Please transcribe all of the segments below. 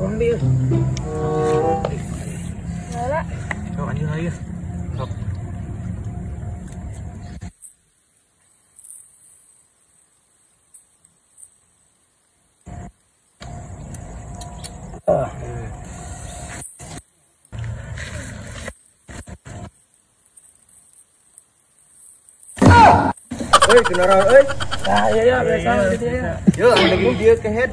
Ruang dia. Lala. Kau anjing lagi. Sok. Kendaraan, Iya biasa dia. Yo, lagi dia ke head.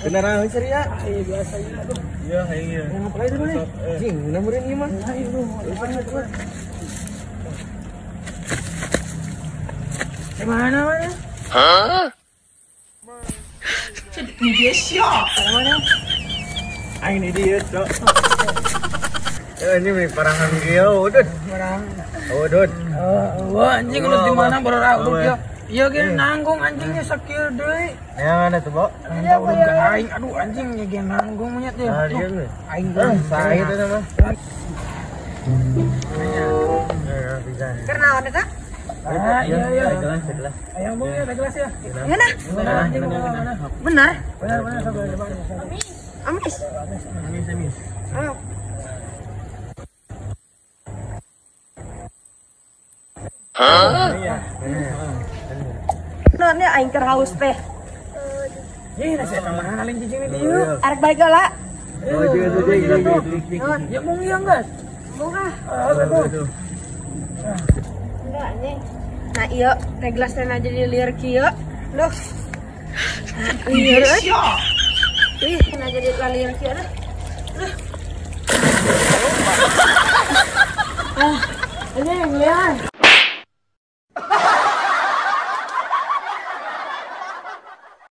Kendaraan seri ya. Iya biasa ya. Aduh. Iya, iya. Ngapain dulu nih? Jing, namurin ini mah. Ayo lu. Mana mana? Hah? Ini dia siap. Mana? Ini dia, Cok. Ini parangan dia, udah. Barang. Udah. Wah anjing lu di mana baru dia. Iya gini nanggung anjingnya sakit deh. Yang mana tuh, Bok? Tahu udah aing aduh anjingnya gini nanggung monyet dia. Ah, dia lu. Aing Saya itu nama. Karena ada tak? Ah iya iya. Segelas. Ayo bung ya gelas ya. Mana? Mana? Benar? Benar coba. Amis. Amis. Oh. Hah? Nonnya aing keur haus teh. Ini nasi sama ngaling cicing ini dia. Arek balik gala. Oh, jadi. Ya mung iya guys. Bunga. Aduh. Enggak nih. Nah iya, teh gelas teh jadi liar kieu. Loh. Iya euy. Ih, kena jadi liar kieu dah. Ini yang liar.